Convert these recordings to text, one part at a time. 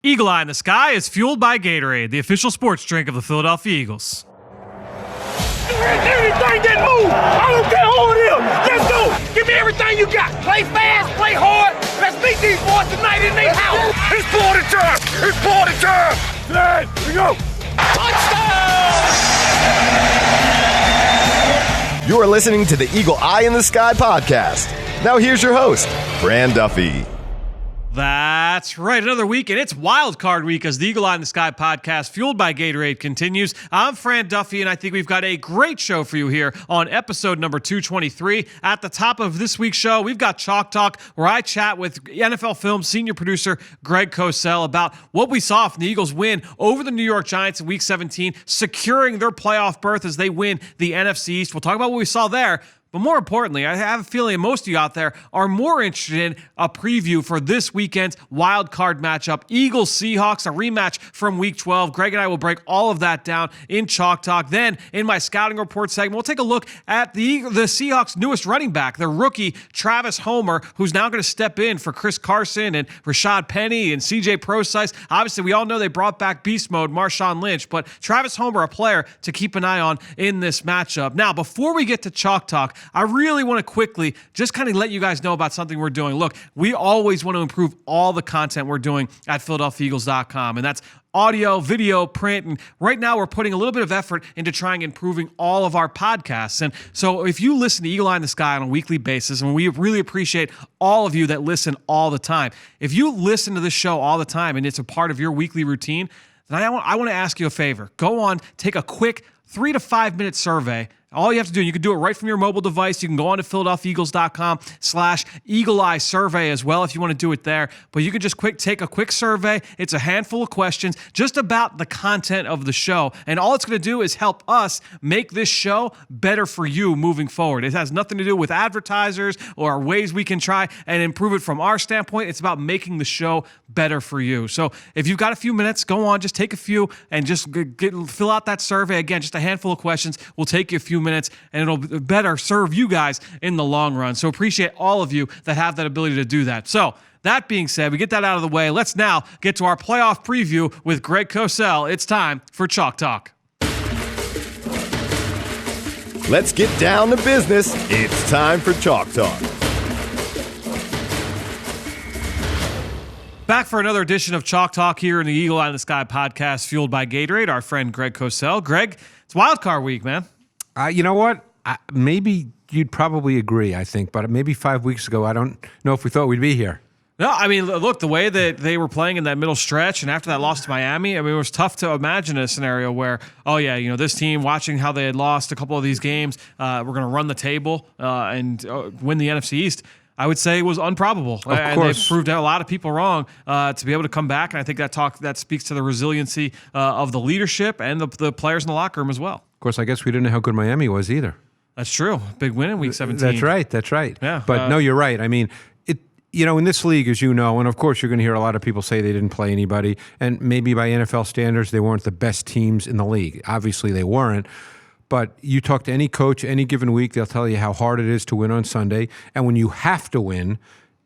Eagle Eye in the Sky is fueled by Gatorade, the official sports drink of the Philadelphia Eagles. Anything that move, I don't care who it is. Let's go. Give me everything you got. Play fast, play hard. Let's meet these boys tonight in their house. It's party time. It's party time. Slide. Here we go. Touchdown! You are listening to the Eagle Eye in the Sky podcast. Now here's your host, Fran Duffy. That's right. Another week, and it's Wild Card Week as the Eagle Eye in the Sky podcast, fueled by Gatorade, continues. I'm Fran Duffy, and I think we've got a great show for you here on episode number 223. At the top of this week's show, we've got Chalk Talk, where I chat with NFL Films senior producer Greg Cosell about what we saw from the Eagles win over the New York Giants in Week 17, securing their playoff berth as they win the NFC East. We'll talk about what we saw there. But more importantly, I have a feeling most of you out there are more interested in a preview for this weekend's wild card matchup. Eagles-Seahawks, a rematch from Week 12. Greg and I will break all of that down in Chalk Talk. Then, in my scouting report segment, we'll take a look at the Seahawks' newest running back, the rookie Travis Homer, who's now going to step in for Chris Carson and Rashad Penny and CJ Prosise. Obviously, we all know they brought back beast mode, Marshawn Lynch, but Travis Homer, a player to keep an eye on in this matchup. Now, before we get to Chalk Talk, I really want to quickly just kind of let you guys know about something we're doing. Look, we always want to improve all the content we're doing at PhiladelphiaEagles.com, and that's audio, video, print, and right now we're putting a little bit of effort into trying improving all of our podcasts. And so if you listen to Eagle Eye in the Sky on a weekly basis, and we really appreciate all of you that listen all the time, if you listen to this show all the time and it's a part of your weekly routine, then I want to ask you a favor. Go on, take a quick 3 to 5 minute survey. All you have to do, and you can do it right from your mobile device. You can go on to PhiladelphiaEagles.com/Eagle Eye survey as well if you want to do it there. But you can just take a quick survey. It's a handful of questions just about the content of the show. And all it's going to do is help us make this show better for you moving forward. It has nothing to do with advertisers or ways we can try and improve it from our standpoint. It's about making the show better for you. So if you've got a few minutes, go on, just take a few and just fill out that survey. Again, just a handful of questions. We'll take you a few minutes, and it'll better serve you guys in the long run. So appreciate all of you that have that ability to do that. So that being said, we get that out of the way. Let's now get to our playoff preview with Greg Cosell. It's time for Chalk Talk. Let's get down to business. It's time for Chalk Talk. Back for another edition of Chalk Talk here in the Eagle Eye in the Sky podcast, fueled by Gatorade. Our friend Greg Cosell. Greg, it's Wild Card Week, man. You know what? Maybe you'd probably agree, I think, but maybe 5 weeks ago, I don't know if we thought we'd be here. No, I mean, look, the way that they were playing in that middle stretch and after that loss to Miami, I mean, it was tough to imagine a scenario where, oh, yeah, you know, this team, watching how they had lost a couple of these games, we're going to run the table and win the NFC East. I would say it was improbable. Of course. They proved a lot of people wrong to be able to come back, and I think that speaks to the resiliency of the leadership and the players in the locker room as well. Of course, I guess we didn't know how good Miami was either. That's true. Big win in Week 17. That's right. Yeah, but no, you're right. I mean, in this league, as you know, and of course you're going to hear a lot of people say they didn't play anybody, and maybe by NFL standards, they weren't the best teams in the league. Obviously, they weren't. But you talk to any coach any given week, they'll tell you how hard it is to win on Sunday. And when you have to win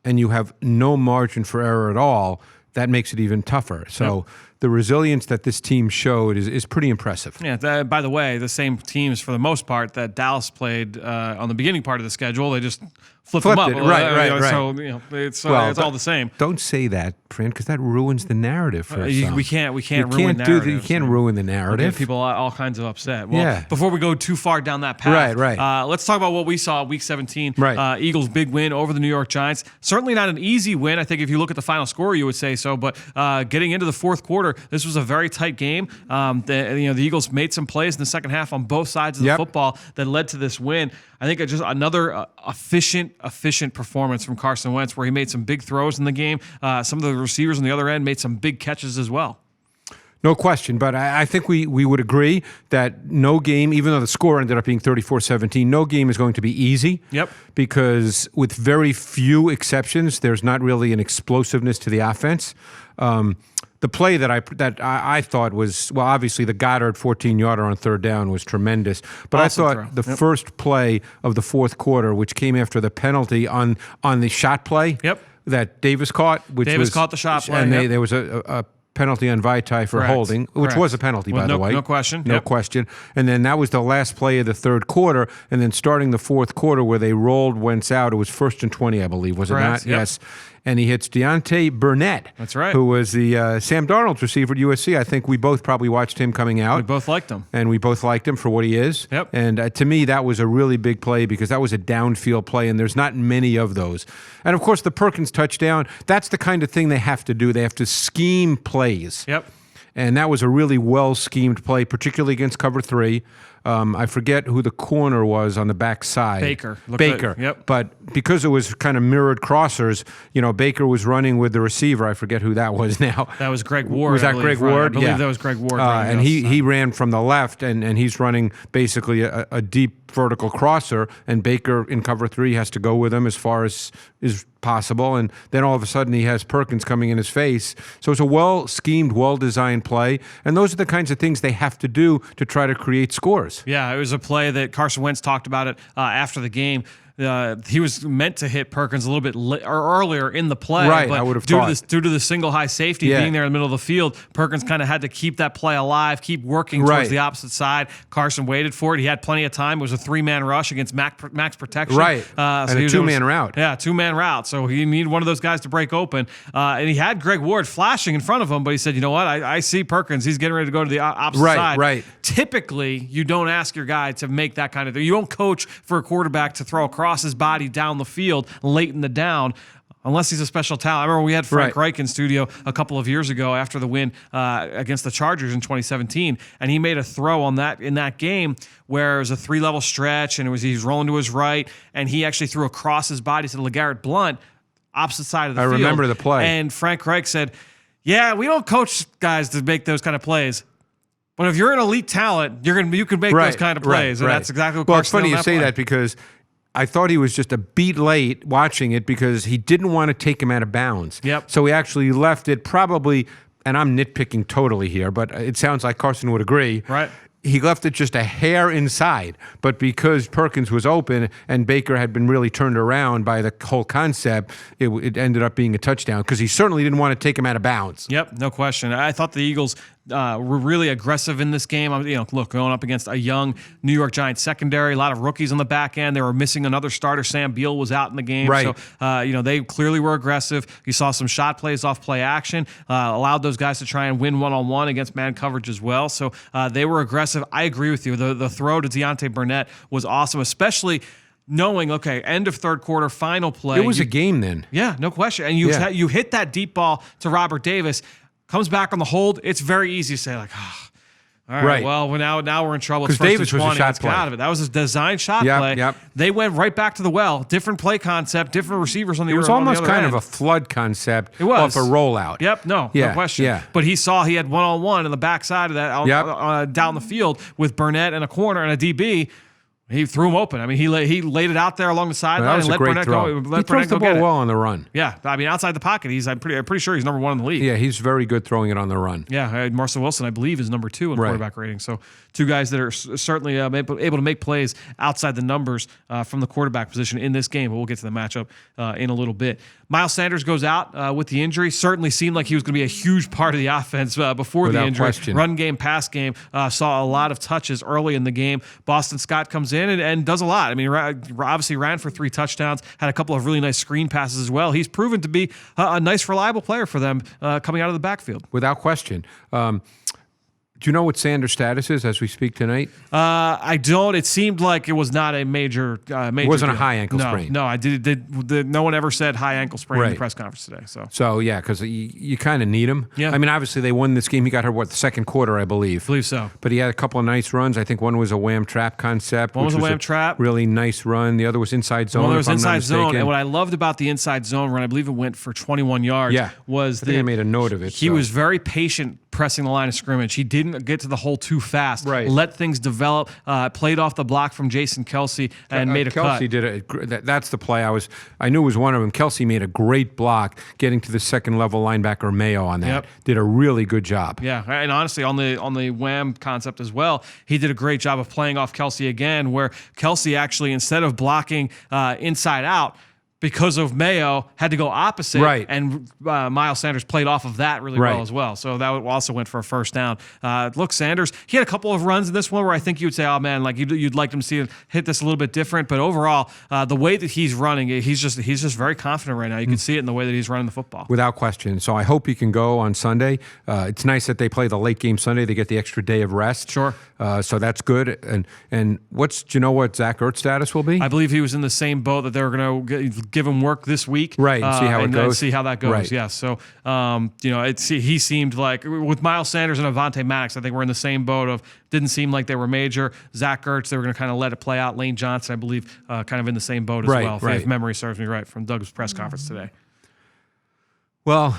and you have no margin for error at all, that makes it even tougher. So the resilience that this team showed is pretty impressive. Yeah, by the way, the same teams for the most part that Dallas played on the beginning part of the schedule, they just flipped them up. Right. So it's all the same. Don't say that, Fran, because that ruins the narrative for us. We can't ruin narratives. You can't ruin the narrative. Get people all kinds of upset. Well, before we go too far down that path, let's talk about what we saw Week 17. Right. Eagles' big win over the New York Giants. Certainly not an easy win. I think if you look at the final score, you would say so. But getting into the fourth quarter, this was a very tight game. The Eagles made some plays in the second half on both sides of the football that led to this win. I think just another efficient performance from Carson Wentz, where he made some big throws in the game. Some of the receivers on the other end made some big catches as well. No question, but I think we would agree that no game, even though the score ended up being 34-17, no game is going to be easy. Yep. Because with very few exceptions, there's not really an explosiveness to the offense. The play that I thought was, well, obviously the Goddard 14-yarder on third down was tremendous. But awesome I thought the first play of the fourth quarter, which came after the penalty on the shot play that Davis caught. Davis caught the shot play. And there was a penalty on Vaitai for Correct. holding, which Correct. was a penalty, Well, by the way. no question. No Yep. question. And then that was the last play of the third quarter. And then starting the fourth quarter where they rolled Wentz out, it was 1st and 20, I believe. Was Correct. it not? Yep. Yes. And he hits Deontay Burnett. That's right. Who was the Sam Darnold's receiver at USC. I think we both probably watched him coming out. We both liked him. And we both liked him for what he is. Yep. And to me, that was a really big play because that was a downfield play, and there's not many of those. And, of course, the Perkins touchdown, that's the kind of thing they have to do. They have to scheme plays. Yep. And that was a really well-schemed play, particularly against cover 3. I forget who the corner was on the backside. Baker. Baker. Yep. But because it was kind of mirrored crossers, Baker was running with the receiver. I forget who that was now. That was Greg Ward. Was I that believe, Greg right? Ward? I believe Yeah. that was Greg Ward. And he ran from the left, and he's running basically a deep vertical crosser, and Baker in cover 3 has to go with him as far as is possible, and then all of a sudden he has Perkins coming in his face. So it's a well-schemed, well-designed play, and those are the kinds of things they have to do to try to create scores. Yeah, it was a play that Carson Wentz talked about it after the game. He was meant to hit Perkins a little bit earlier in the play, Right, but I would have due thought. to the single high safety being there in the middle of the field, Perkins kind of had to keep that play alive, keep working towards Right. the opposite side. Carson waited for it. He had plenty of time. It was a 3-man rush against max protection. Right. So And a he was- 2-man route. Yeah, 2-man route. So he needed one of those guys to break open. And he had Greg Ward flashing in front of him, but he said, you know what? I see Perkins. He's getting ready to go to the opposite Right, side. right. Typically, you don't ask your guy to make that kind of thing. You don't coach for a quarterback to throw across his body down the field late in the down unless he's a special talent. I remember we had Frank Reich in studio a couple of years ago after the win against the Chargers in 2017, and he made a throw in that game where it was a 3-level stretch, and he was rolling to his right, and he actually threw across his body to LeGarrette Blount, opposite side of the field. I remember the play. And Frank Reich said, yeah, we don't coach guys to make those kind of plays. But if you're an elite talent, you can make those kind of plays, and that's exactly what Well, Carson it's funny did on you say play. that because I thought he was just a beat late watching it because he didn't want to take him out of bounds. Yep. So he actually left it probably, and I'm nitpicking totally here, but it sounds like Carson would agree. Right. He left it just a hair inside, but because Perkins was open and Baker had been really turned around by the whole concept, it ended up being a touchdown because he certainly didn't want to take him out of bounds. Yep, no question. I thought the Eagles were really aggressive in this game. Look, going up against a young New York Giants secondary, a lot of rookies on the back end. They were missing another starter. Sam Beal was out in the game. Right. So, they clearly were aggressive. You saw some shot plays off play action, allowed those guys to try and win one-on-one against man coverage as well. So they were aggressive. I agree with you. The throw to Deontay Burnett was awesome, especially knowing, okay, end of third quarter, final play. It was a game then. Yeah, no question. And you hit that deep ball to Robert Davis, comes back on the hold. It's very easy to say, like, all right, Right. well, now we're in trouble. It's 'Cause first Davis and was a 20. shot Let's get play. out of it. That was a design shot Yep, play. yep. They went right back to the well. Different play concept, different receivers on the It was on the almost other kind end. of a flood concept It was. off a rollout. Yep, no Yeah, question. yeah. But he saw he had one-on-one in the backside of that Yep. down the field with Burnett and a corner and a DB. He threw him open. I mean, he laid it out there along the sideline That was and a let great Burnett throw. go. He Let throws Burnett the go get ball it. well on the run. Yeah, I mean, outside the pocket, I'm pretty sure he's number 1 in the league. Yeah, he's very good throwing it on the run. Yeah, Marcel Wilson, I believe, is number 2 in Right. quarterback rating. So 2 guys that are certainly able to make plays outside the numbers from the quarterback position in this game. But we'll get to the matchup in a little bit. Miles Sanders goes out with the injury. Certainly seemed like he was going to be a huge part of the offense before Without the injury. question. Run game, pass game. Saw a lot of touches early in the game. Boston Scott comes in and does a lot. I mean, obviously ran for 3 touchdowns, had a couple of really nice screen passes as well. He's proven to be a nice, reliable player for them coming out of the backfield. Without question. Do you know what Sanders' status is as we speak tonight? I don't. It seemed like it was not a major. It wasn't a deal. high ankle sprain. No, I did. No one ever said high ankle sprain in the Right. press conference today. So, yeah, because you kind of need him. Yeah. I mean, obviously, they won this game. He got hurt, the second quarter, I believe. I believe so. But he had a couple of nice runs. I think one was a wham trap concept. One was which a wham trap. Really nice run. The other was inside zone. Well, there was if I'm not inside zone, mistaken. and what I loved about the inside zone run, I believe it went for 21 yards. Yeah. was I think I made a note of it. He so. was very patient pressing the line of scrimmage. He didn't get to the hole too fast. Right. Let things develop. Played off the block from Jason Kelsey and made a Kelsey cut. did that's the play I knew was one of them. Kelsey made a great block getting to the second level linebacker Mayo on that. Yep. Did a really good job. Yeah, and honestly, on the wham concept as well, he did a great job of playing off Kelsey again, where Kelsey actually, instead of blocking inside out, because of Mayo, had to go opposite. Right. And Miles Sanders played off of that really well as well. So that also went for a first down. Look, Sanders, he had a couple of runs in this one where I think you would say, oh, man, like you'd like him to see him hit this a little bit different. But overall, the way that he's running, he's just very confident right now. You can see it in the way that he's running the football. Without question. So I hope he can go on Sunday. It's nice that they play the late game Sunday. They get the extra day of rest. Sure. So that's good. And do you know what Zach Ertz's status will be? I believe he was in the same boat that they were going to give him work this week. Right, and see how it goes. See how that goes, right. yes. So, he seemed like, with Miles Sanders and Avonte Maddox, I think we're in the same boat of didn't seem like they were major. Zach Ertz, they were going to kind of let it play out. Lane Johnson, I believe, kind of in the same boat as well, if memory serves me right, from Doug's press conference today. Well,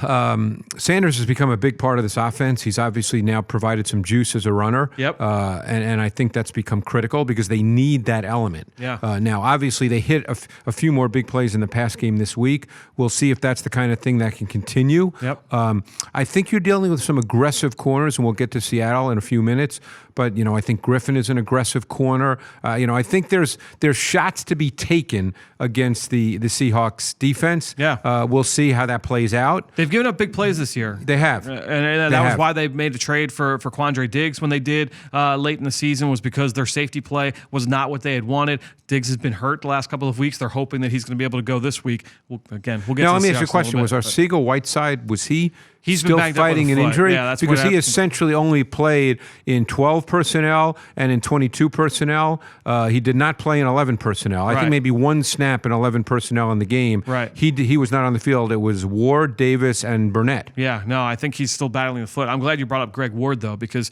Sanders has become a big part of this offense. He's obviously now provided some juice as a runner. Yep. And I think that's become critical because they need that element. Yeah. Now, obviously, they hit a few more big plays in the pass game this week. We'll see if that's the kind of thing that can continue. Yep. I think you're dealing with some aggressive corners, and we'll get to Seattle in a few minutes. But, I think Griffin is an aggressive corner. I think there's shots to be taken against the Seahawks defense. Yeah. We'll see how that plays out. They've given up big plays this year. They have. And that was why they made a trade for Quandre Diggs when they did late in the season, was because their safety play was not what they had wanted. Diggs has been hurt the last couple of weeks. They're hoping that he's going to be able to go this week. We'll get now, to let me ask you a Seahawks question. Was Arcega-Whiteside, was he still fighting an injury? Yeah, that's because he essentially only played in 12 personnel and in 22 personnel. He did not play in 11 personnel. I think maybe one snap in 11 personnel in the game. Right. He was not on the field. It was Ward, Davis, and Burnett. Yeah, no, I think he's still battling the foot. I'm glad you brought up Greg Ward, though, because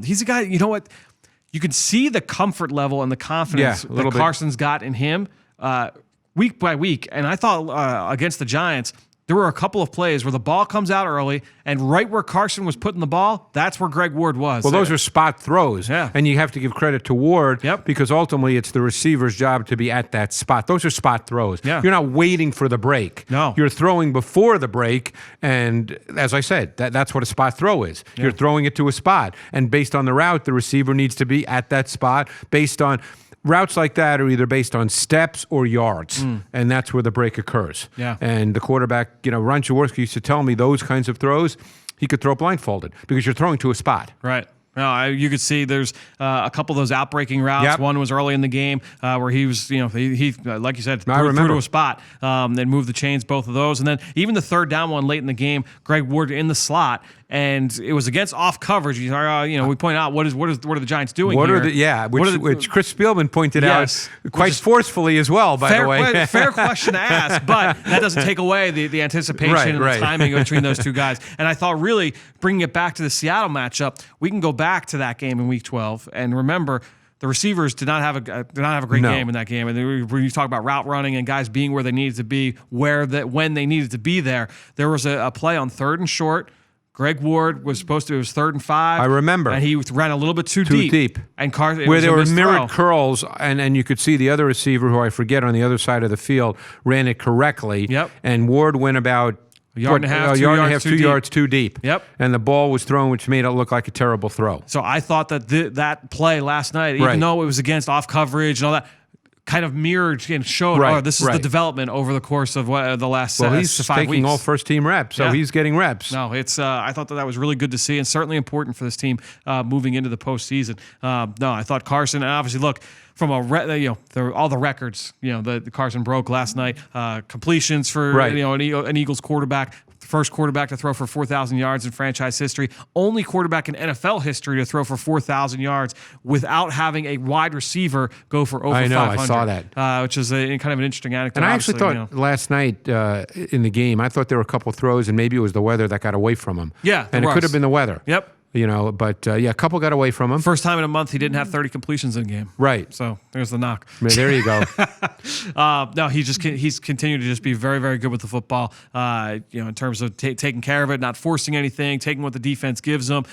he's a guy, you know what? You can see the comfort level and the confidence that Carson's got in him week by week. And I thought against the Giants, there were a couple of plays where the ball comes out early, and right where Carson was putting the ball, that's where Greg Ward was. Well, those are spot throws. Yeah. And you have to give credit to Ward because ultimately it's the receiver's job to be at that spot. Those are spot throws. Yeah. You're not waiting for the break. No. You're throwing before the break, and as I said, that's what a spot throw is. Yeah. You're throwing it to a spot, and based on the route, the receiver needs to be at that spot based on – routes like that are either based on steps or yards, and that's where the break occurs. Yeah. And the quarterback, Ron Jaworski used to tell me those kinds of throws, he could throw blindfolded because you're throwing to a spot. Right. No, you could see there's a couple of those outbreaking routes. Yep. One was early in the game where he was, he like you said, I threw remember. to a spot, then moved the chains, both of those. And then even the third down one late in the game, Greg Ward in the slot, and it was against off coverage. We point out what are the Giants doing here? Which Chris Spielman pointed out quite forcefully as well, by the way. Fair question to ask, but that doesn't take away the anticipation and the timing between those two guys. And I thought really bringing it back to the Seattle matchup, we can go back to that game in Week 12 and remember the receivers did not have a great game in that game. And when you talk about route running and guys being where they needed to be, when they needed to be there was a play on 3rd and short. Greg Ward was supposed to, it was 3rd and 5. I remember. And he ran a little bit too deep. And where there were mirrored curls, and you could see the other receiver, who I forget, on the other side of the field, ran it correctly. Yep. And Ward went about a yard and a half, 2 yards too deep. Yep. And the ball was thrown, which made it look like a terrible throw. So I thought that that play last night, even though it was against off coverage and all that, kind of mirrored and showed, this is the development over the course of the last 5 weeks. He's taking all first-team reps, so he's getting reps. No, it's. I thought that was really good to see, and certainly important for this team moving into the postseason. I thought Carson, and obviously, look, from all the records, the Carson broke last night. Completions for an Eagles quarterback. First quarterback to throw for 4,000 yards in franchise history. Only quarterback in NFL history to throw for 4,000 yards without having a wide receiver go for over 500. I saw that. Which is kind of an interesting anecdote. And I actually thought last night in the game, I thought there were a couple of throws, and maybe it was the weather that got away from him. Yeah, and it could have been the weather. Yep. But a couple got away from him. First time in a month he didn't have 30 completions in a game. Right. So there's the knock. There you go. He's continued to just be very, very good with the football. In terms of taking care of it, not forcing anything, taking what the defense gives him.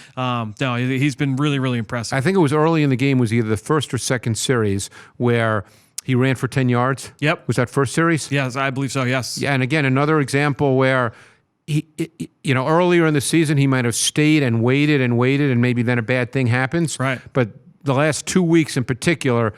He's been really, really impressive. I think it was early in the game, was either the first or second series where he ran for 10 yards. Yep. Was that first series? Yes, I believe so. Yes. Yeah, and again, another example where earlier in the season, he might have stayed and waited, and maybe then a bad thing happens. Right. But the last 2 weeks in particular,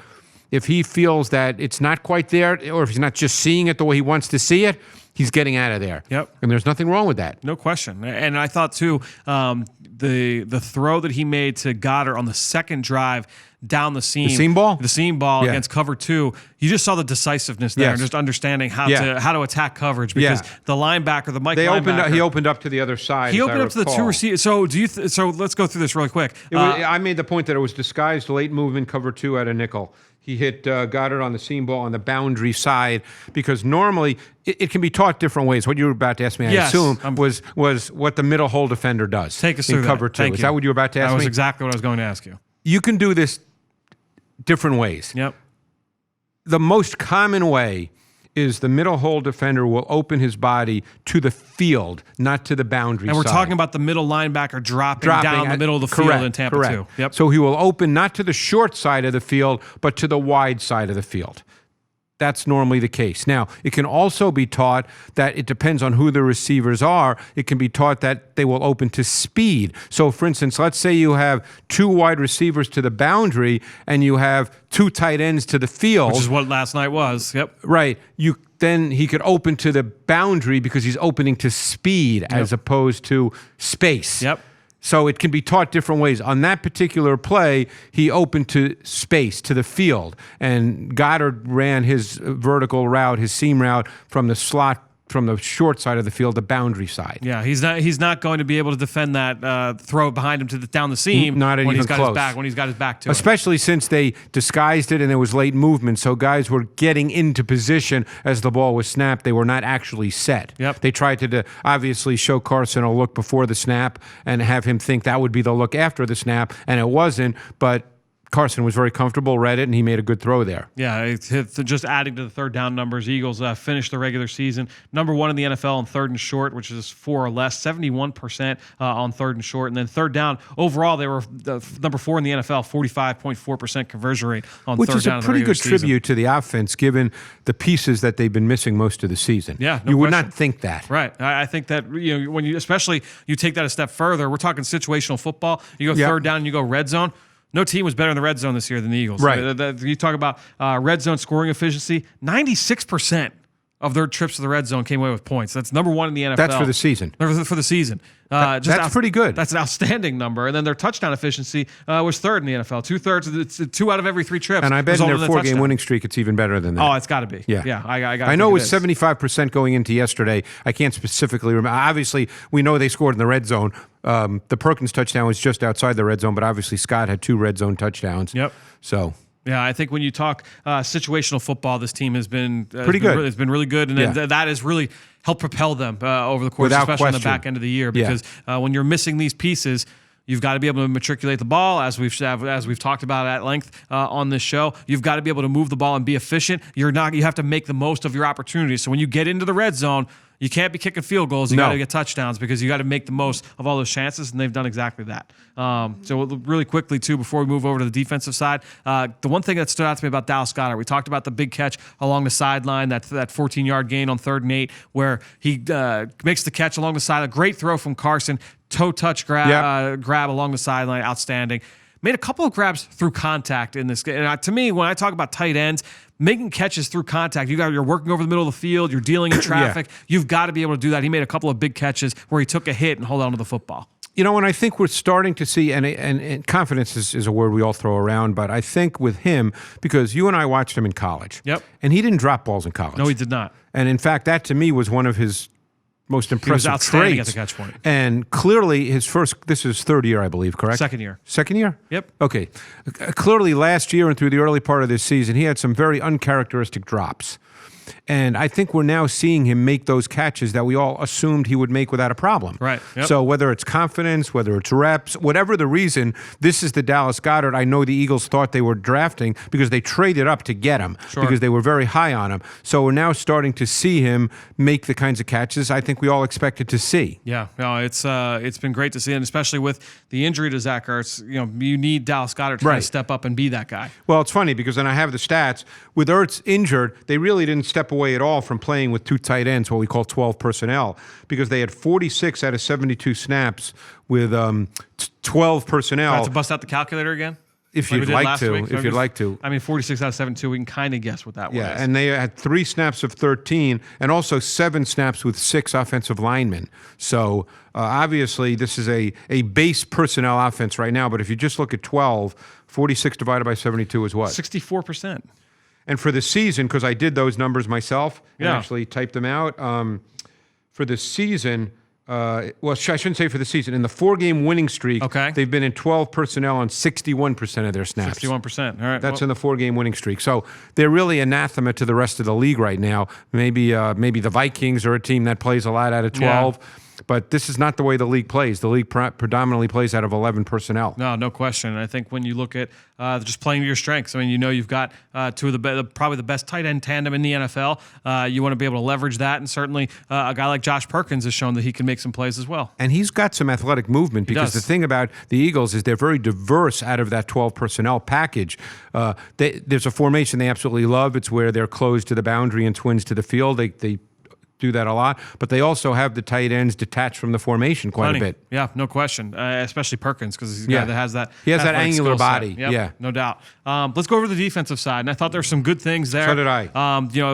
If he feels that it's not quite there, or if he's not just seeing it the way he wants to see it, he's getting out of there. Yep. And there's nothing wrong with that. No question. And I thought, too, the throw that he made to Goddard on the second drive down the seam. The seam ball? The seam ball Yeah. against cover 2. You just saw the decisiveness there and just understanding how to attack coverage because the linebacker, the Mike linebacker. He opened up to the other side. He opened up to the two receivers. So so let's go through this really quick. I made the point that it was disguised late movement cover 2 at a nickel. He hit Goddard on the seam ball on the boundary side because normally it can be taught different ways. What you were about to ask me, I assume, was what the middle hole defender does. Take us through in cover 2. Is that what you were about to ask me? That was exactly what I was going to ask you. You can do this different ways. Yep. The most common way is the middle hole defender will open his body to the field, not to the boundary side. And we're talking about the middle linebacker dropping down the middle of the field in Tampa 2. Yep. So he will open not to the short side of the field, but to the wide side of the field. That's normally the case. Now, it can also be taught that it depends on who the receivers are. It can be taught that they will open to speed. So, for instance, let's say you have 2 wide receivers to the boundary and you have 2 tight ends to the field. Which is what last night was. Yep. Right. Then he could open to the boundary because he's opening to speed as opposed to space. Yep. So it can be taught different ways. On that particular play, he opened to space, to the field, and Goddard ran his vertical route, his seam route from the slot, from the short side of the field, the boundary side. Yeah, he's not going to be able to defend that throw behind him down the seam Not when even he's got close. his back when he's got his back to it. Especially since they disguised it and there was late movement, so guys were getting into position as the ball was snapped. They were not actually set. Yep. They tried to obviously show Carson a look before the snap and have him think that would be the look after the snap, and it wasn't, but Carson was very comfortable, read it, and he made a good throw there. Yeah, it's just adding to the third down numbers. Eagles finished the regular season number 1 in the NFL on third and short, which is 4 or less, 71% on third and short. And then third down, overall, they were number 4 in the NFL, 45.4% conversion rate on Which third is down. a pretty good tribute to the offense, given the pieces that they've been missing most of the season. Yeah, no you would question. not think that. Right. I think that when you especially you take that a step further, we're talking situational football. You go third down and you go red zone. No team was better in the red zone this year than the Eagles. Right. You talk about red zone scoring efficiency, 96% of their trips to the red zone came away with points. That's number 1 in the NFL. That's for the season. For the season. That's pretty good. That's an outstanding number. And then their touchdown efficiency was 3rd in the NFL. 2/3, it's 2 out of every 3 trips. And I bet in resulted their in a 4-game touchdown. winning streak, it's even better than that. Oh, it's got to be. Yeah. I know it was 75% going into yesterday. I can't specifically remember. Obviously, we know they scored in the red zone. The Perkins touchdown was just outside the red zone, but obviously Scott had 2 red zone touchdowns. Yep. So... Yeah, I think when you talk situational football, this team has been pretty good. It's been really good, and that has really helped propel them over the course, Without especially on the question. back end of the year. Because when you're missing these pieces, you've got to be able to matriculate the ball, as we've talked about at length on this show. You've got to be able to move the ball and be efficient. You have to make the most of your opportunities. So when you get into the red zone, you can't be kicking field goals. You got to get touchdowns because you got to make the most of all those chances, and they've done exactly that. So really quickly, too, before we move over to the defensive side, the one thing that stood out to me about Dallas Goedert, we talked about the big catch along the sideline, that 14-yard gain on 3rd and 8, where he makes the catch along the sideline. Great throw from Carson, toe touch grab along the sideline, outstanding. Made a couple of grabs through contact in this game. And to me, when I talk about tight ends, making catches through contact, you're working over the middle of the field, you're dealing in traffic. You've got to be able to do that. He made a couple of big catches where he took a hit and held on to the football. And I think we're starting to see, and confidence is a word we all throw around, but I think with him, because you and I watched him in college. Yep. And he didn't drop balls in college. No, he did not. And in fact, that to me was one of his most impressive He was outstanding traits. at the catch point. And clearly this is his 3rd year, I believe, correct? Second year. Second year? Yep. Okay. Clearly last year and through the early part of this season, he had some very uncharacteristic drops. And I think we're now seeing him make those catches that we all assumed he would make without a problem. Right. Yep. So whether it's confidence, whether it's reps, whatever the reason, this is the Dallas Goedert I know the Eagles thought they were drafting because they traded up to get him because they were very high on him. So we're now starting to see him make the kinds of catches I think we all expected to see. Yeah, no, it's been great to see, and especially with the injury to Zach Ertz, you need Dallas Goedert to kind of step up and be that guy. Well, it's funny because then I have the stats. With Ertz injured, they really didn't step away at all from playing with 2 tight ends, what we call 12 personnel, because they had 46 out of 72 snaps with 12 personnel. I have to bust out the calculator again? If Like we you'd did like last to, week. if you'd like to. I mean, 46 out of 72, we can kind of guess what that was. Yeah, and they had 3 snaps of 13 and also 7 snaps with 6 offensive linemen. So obviously this is a base personnel offense right now, but if you just look at 12, 46 divided by 72 is what? 64%. And for the season, because I did those numbers myself and actually typed them out, for the season, I shouldn't say for the season. In the 4-game winning streak, they've been in 12 personnel on 61% of their snaps. 61%. All right. That's in the 4-game winning streak. So they're really anathema to the rest of the league right now. Maybe the Vikings are a team that plays a lot out of 12. Yeah. But this is not the way the league plays. The league predominantly plays out of 11 personnel. No question. And I think when you look at just playing to your strengths, I mean, you've got two of probably the best tight end tandem in the NFL. You want to be able to leverage that, and certainly a guy like Josh Perkins has shown that he can make some plays as well. And he's got some athletic movement because the thing about the Eagles is they're very diverse out of that 12 personnel package. There's a formation they absolutely love. It's where they're closed to the boundary and twins to the field. They do that a lot, but they also have the tight ends detached from the formation quite a bit. Yeah, no question, especially Perkins, because he's a guy that has that. He has that angular body. Yep, yeah, no doubt. Let's go over to the defensive side, and I thought there were some good things there. So did I.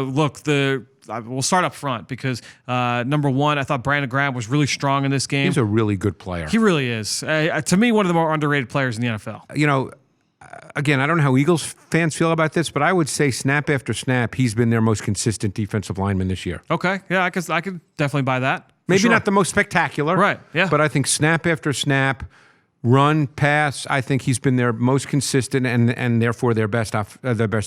Look, we'll start up front because number one, I thought Brandon Graham was really strong in this game. He's a really good player. He really is. To me, one of the more underrated players in the NFL. Again, I don't know how Eagles fans feel about this, but I would say snap after snap, he's been their most consistent defensive lineman this year. Okay, yeah, I could definitely buy that. Maybe not the most spectacular, right? Yeah, but I think snap after snap, run, pass, I think he's been their most consistent and therefore their best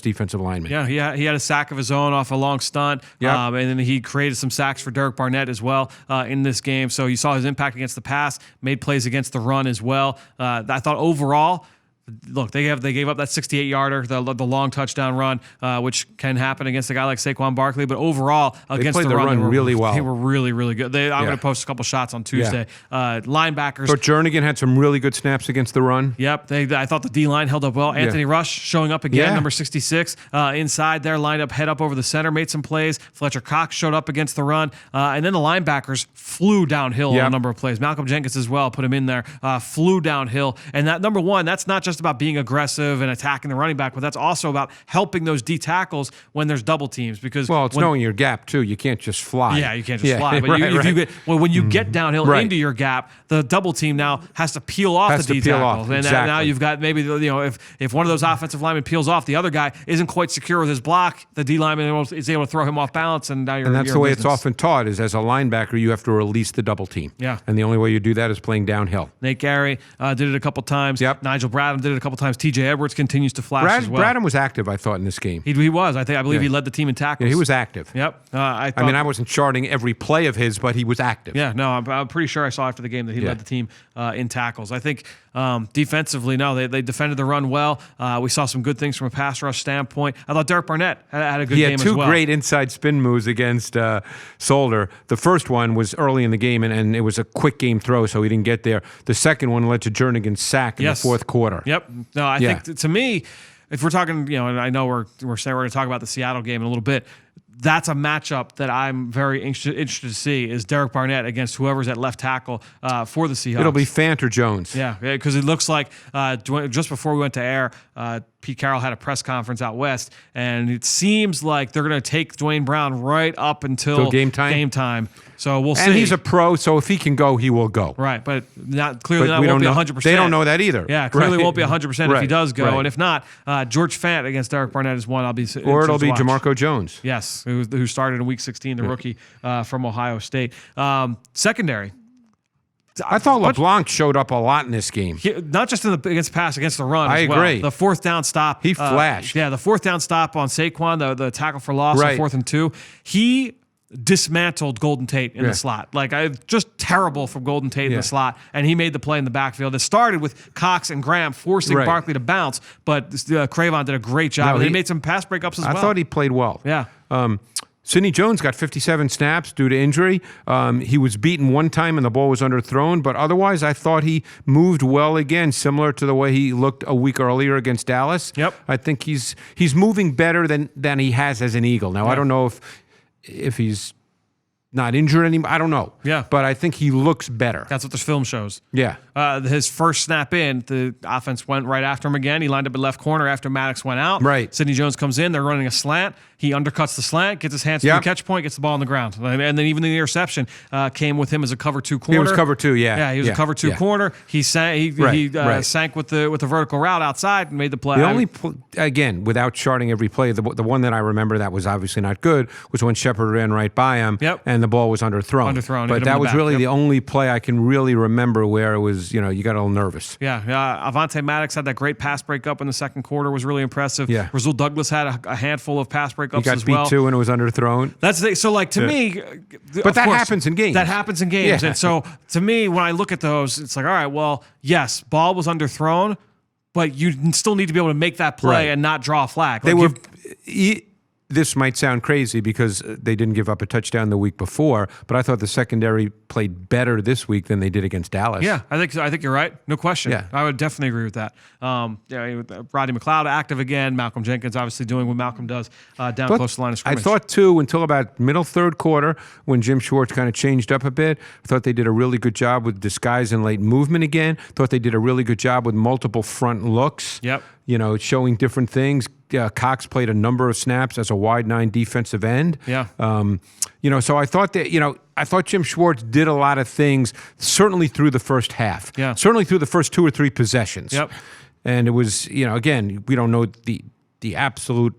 defensive lineman. Yeah, he had a sack of his own off a long stunt, and then he created some sacks for Derek Barnett as well in this game. So you saw his impact against the pass, made plays against the run as well. I thought overall, look, they gave up that 68-yarder, the long touchdown run, which can happen against a guy like Saquon Barkley. But overall, against the run, really well. They were really, really good. I'm going to post a couple shots on Tuesday. Linebackers. But Jernigan had some really good snaps against the run. Yep, I thought the D-line held up well. Anthony Rush showing up again, number 66, inside there, lined up, head up over the center, made some plays. Fletcher Cox showed up against the run. And then the linebackers flew downhill on a number of plays. Malcolm Jenkins as well, put him in there, flew downhill. And that, number one, that's not just about being aggressive and attacking the running back, but that's also about helping those D tackles when there's double teams. Because it's knowing your gap too. You can't just fly. Yeah, you can't just fly. But when you get downhill into your gap, the double team now has to peel off the D tackle. And now you've got maybe if one of those offensive linemen peels off, the other guy isn't quite secure with his block. The D lineman is able to throw him off balance, and now you're. And that's the way it's often taught: is as a linebacker, you have to release the double team. Yeah. And the only way you do that is playing downhill. Nate Gary did it a couple times. Yep. Nigel Bradham did it a couple times. TJ Edwards continues to flash as well. Bradham was active, I thought, in this game. He was. I believe he led the team in tackles. Yeah, he was active. Yep. I wasn't charting every play of his, but he was active. Yeah, no, I'm pretty sure I saw after the game that he led the team in tackles. I think defensively, they defended the run well. We saw some good things from a pass rush standpoint. I thought Derek Barnett had a good game as well. He had 2 great inside spin moves against Solder. The first one was early in the game, and it was a quick game throw, so he didn't get there. The second one led to Jernigan's sack in the fourth quarter. Yep. No, I think, to me, if we're talking, and I know we're saying we're going to talk about the Seattle game in a little bit, that's a matchup that I'm very interested to see is Derek Barnett against whoever's at left tackle for the Seahawks. It'll be Fant or Jones. Yeah, because it looks like just before we went to air, Pete Carroll had a press conference out west, and it seems like they're going to take Dwayne Brown right up until game time. So we'll see. And he's a pro, so if he can go, he will go. Right, but clearly that won't be 100%. They don't know that either. Yeah, clearly won't be 100% if he does go. Right. And if not, George Fant against Derek Barnett is one I'll be Or it'll be Jamarco Jones. Yes, who started in Week 16, the rookie from Ohio State. Secondary. I thought LeBlanc showed up a lot in this game. Not just against pass, against the run. I agree. The fourth down stop. He flashed. The fourth down stop on Saquon, the tackle for loss on 4th and 2. He dismantled Golden Tate in the slot. Just terrible from Golden Tate in the slot, and he made the play in the backfield. It started with Cox and Graham forcing Barkley to bounce, but Cravon did a great job. He made some pass breakups as well. I thought he played well. Yeah. Sidney Jones got 57 snaps due to injury. He was beaten one time and the ball was underthrown, but otherwise I thought he moved well again, similar to the way he looked a week earlier against Dallas. Yep. I think he's moving better than he has as an Eagle. Now, I don't know if he's not injured anymore. I don't know. Yeah. But I think he looks better. That's what this film shows. Yeah. His first snap in, the offense went right after him again. He lined up at left corner after Maddox went out. Right. Sidney Jones comes in. They're running a slant. He undercuts the slant, gets his hands to the catch point, gets the ball on the ground. And then even the interception came with him as a cover 2 corner. He was cover 2, yeah. Yeah, he was a cover 2 corner. He sank sank with the vertical route outside and made the play. The only, again, without charting every play, the one that I remember that was obviously not good was when Shepard ran right by him and the ball was underthrown. But that was really the only play I can really remember where it was, you got a little nervous. Yeah. Avonte Maddox had that great pass breakup in the second quarter, was really impressive. Yeah. Rasul Douglas had a handful of pass breakups as well. He got beat too and it was underthrown. That's so like to me, but that happens in games. That happens in games, Yeah. and so to me, when I look at those, it's like, all right, well, yes, ball was underthrown, but you still need to be able to make that play and not draw a flag. They were. This might sound crazy because they didn't give up a touchdown the week before, but I thought the secondary played better this week than they did against Dallas. Yeah, I think you're right. No question. Yeah. I would definitely agree with that. Rodney McLeod active again. Malcolm Jenkins obviously doing what Malcolm does down close to the line of scrimmage. I thought too, until about middle third quarter, when Jim Schwartz kind of changed up a bit, I thought they did a really good job with disguise and late movement again. Thought they did a really good job with multiple front looks. Yep. Showing different things. Cox played a number of snaps as a wide 9 defensive end. Yeah. So I thought that, I thought Jim Schwartz did a lot of things, certainly through the first half. Yeah. Certainly through the first 2 or 3 possessions. Yep. And it was, again, we don't know the absolute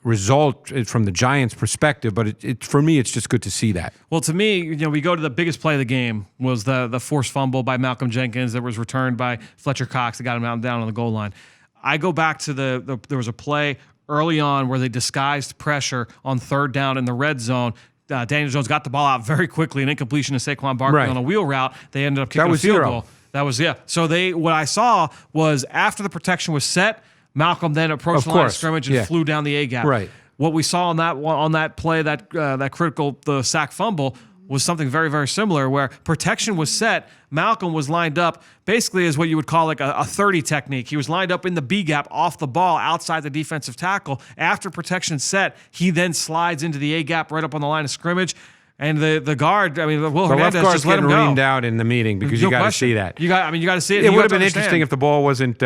result from the Giants' perspective, but it for me, it's just good to see that. Well, to me, we go to the biggest play of the game was the forced fumble by Malcolm Jenkins that was returned by Fletcher Cox that got him down on the goal line. I go back to there was a play early on where they disguised pressure on third down in the red zone. Daniel Jones got the ball out very quickly, an incompletion to Saquon Barkley on a wheel route. They ended up kicking a field goal. That was, yeah. So what I saw was after the protection was set, Malcolm then approached the line of scrimmage and flew down the A-gap. Right. What we saw on that play, that critical, the sack fumble, was something very, very similar where protection was set. Malcolm was lined up basically as what you would call like a 30 technique. He was lined up in the B gap off the ball outside the defensive tackle. After protection set, he then slides into the A gap right up on the line of scrimmage. And the guard, Will Hernandez just let him go. Reamed out in the meeting because you got to see that. You got to see it. It would have been interesting if the ball wasn't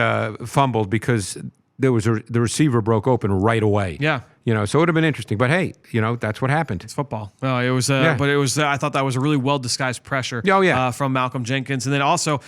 fumbled because the receiver broke open right away. Yeah. So it would have been interesting. But hey, that's what happened. It's football. No, it was. But it was. I thought that was a really well disguised pressure. From Malcolm Jenkins, and then also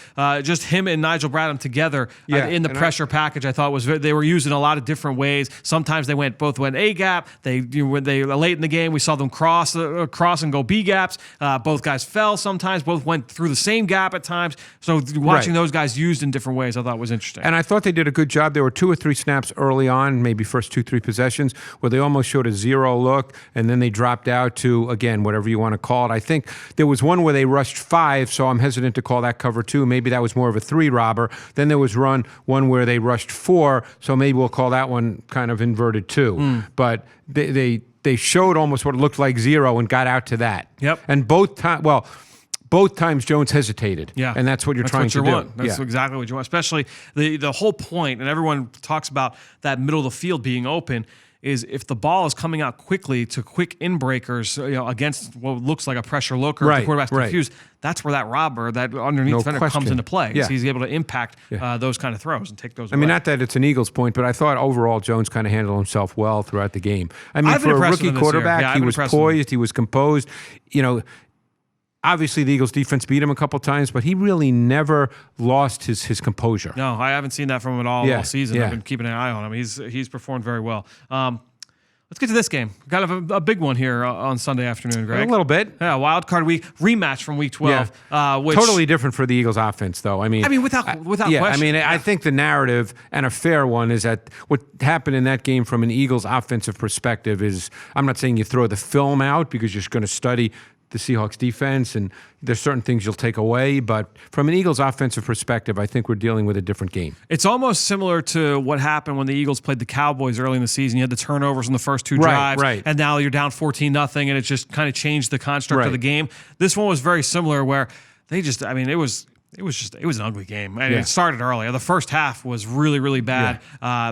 just him and Nigel Bradham together in the pressure package. I thought they were used in a lot of different ways. Sometimes they went A gap. When they late in the game, we saw them cross and go B gaps. Both guys fell sometimes. Both went through the same gap at times. So watching those guys used in different ways, I thought was interesting. And I thought they did a good job. There were 2 or 3 snaps early on, maybe first 2-3 possessions, where they almost showed a zero look, and then they dropped out to, again, whatever you want to call it. I think there was one where they rushed 5, so I'm hesitant to call that cover 2. Maybe that was more of a 3 robber. Then there was one where they rushed 4, so maybe we'll call that one kind of inverted 2. But they showed almost what looked like 0 and got out to that. Yep. And both times Jones hesitated. Yeah. And that's what you're trying to do. That's exactly what you want. Especially the whole point, and everyone talks about that middle of the field being open, is if the ball is coming out quickly to quick in-breakers against what looks like a pressure look or if the quarterback's confused, that's where that robber, that underneath defender comes into play. Yeah. So he's able to impact those kind of throws and take those away. I mean, not that it's an Eagles point, but I thought overall Jones kind of handled himself well throughout the game. I mean, for a rookie quarterback, he was poised, he was composed. Obviously, the Eagles' defense beat him a couple times, but he really never lost his composure. No, I haven't seen that from him at all season. I've been keeping an eye on him. He's performed very well. Let's get to this game. Kind of a big one here on Sunday afternoon, Greg. A little bit. Yeah, wild card week rematch from week 12. Which, totally different for the Eagles' offense, though. Without question. I think the narrative, and a fair one, is that what happened in that game from an Eagles' offensive perspective is, I'm not saying you throw the film out because you're going to study the Seahawks defense, and there's certain things you'll take away. But from an Eagles offensive perspective, I think we're dealing with a different game. It's almost similar to what happened when the Eagles played the Cowboys early in the season. You had the turnovers in the first 2 drives, and now you're down 14-0, and it just kind of changed the construct of the game. This one was very similar where they just, it was It was an ugly game. And it started early. The first half was really, really bad.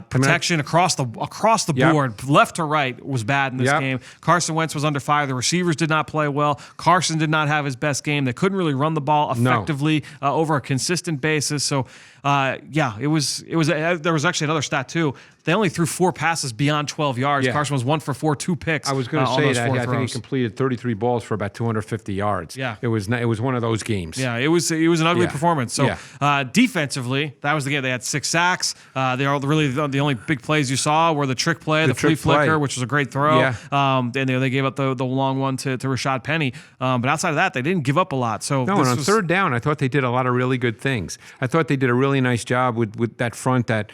Protection across the board, left to right, was bad in this game. Carson Wentz was under fire. The receivers did not play well. Carson did not have his best game. They couldn't really run the ball effectively over a consistent basis. So, it was. There was actually another stat too. They only threw 4 passes beyond 12 yards. Carson was 1 for 4, 2 picks. I was going to say that. I think he completed 33 balls for about 250 yards. Yeah, it was one of those games. Yeah, it was an ugly performance. So defensively, that was the game. They had 6 sacks. They are really the only big plays you saw were the trick play, the flea flicker, which was a great throw. Yeah. And they gave up the long one to Rashad Penny. But outside of that, they didn't give up a lot. So and on third down, I thought they did a lot of really good things. I thought they did a really nice job with that front that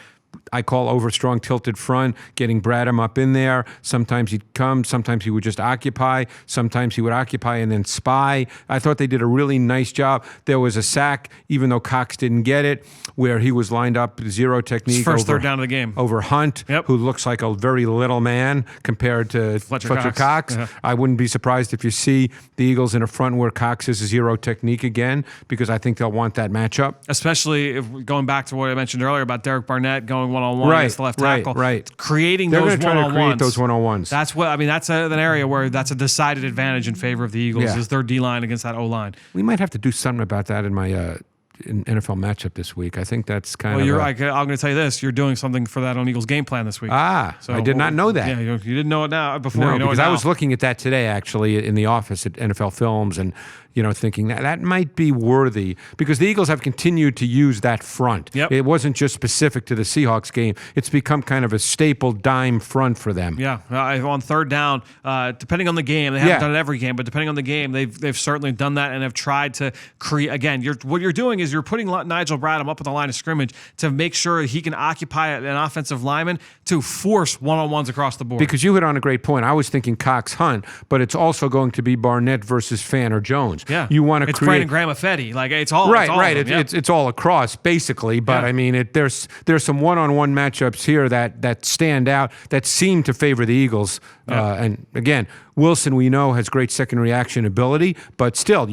I call overstrong tilted front, getting Bradham up in there. Sometimes he'd come, sometimes he would just occupy, sometimes he would occupy and then spy. I thought they did a really nice job. There was a sack, even though Cox didn't get it, where he was lined up zero technique. First third down of the game. Over Hunt, who looks like a very little man compared to Fletcher Cox. Yeah. I wouldn't be surprised if you see the Eagles in a front where Cox is zero technique again, because I think they'll want that matchup. Especially if going back to what I mentioned earlier about Derek Barnett going one-on-one against the left tackle. Creating They're those one-on-ones. They're going to try to create those one-on-ones. That's what, I mean, that's an area where that's a decided advantage in favor of the Eagles is their D-line against that O-line. We might have to do something about that in my NFL matchup this week. I think that's kind of... I'm going to tell you this. You're doing something for that on Eagles game plan this week. So I did not know that. Yeah, you didn't know it now before. No, you know because it now. I was looking at that today, actually, in the office at NFL Films, and thinking that might be worthy, because the Eagles have continued to use that front. Yep. It wasn't just specific to the Seahawks game. It's become kind of a staple dime front for them. Yeah, on third down, depending on the game, they haven't done it every game, but depending on the game, they've certainly done that and have tried to create. Again, what you're doing is you're putting Nigel Bradham up at the line of scrimmage to make sure he can occupy an offensive lineman to force one-on-ones across the board. Because you hit on a great point. I was thinking Cox Hunt, but it's also going to be Barnett versus Fan or Jones. Yeah, you want to create. It's Brandon Graham-Affetti. Like it's all right. It's all across basically. But I mean, there's some one-on-one matchups here that stand out that seem to favor the Eagles. And again, Wilson we know has great second reaction ability, but still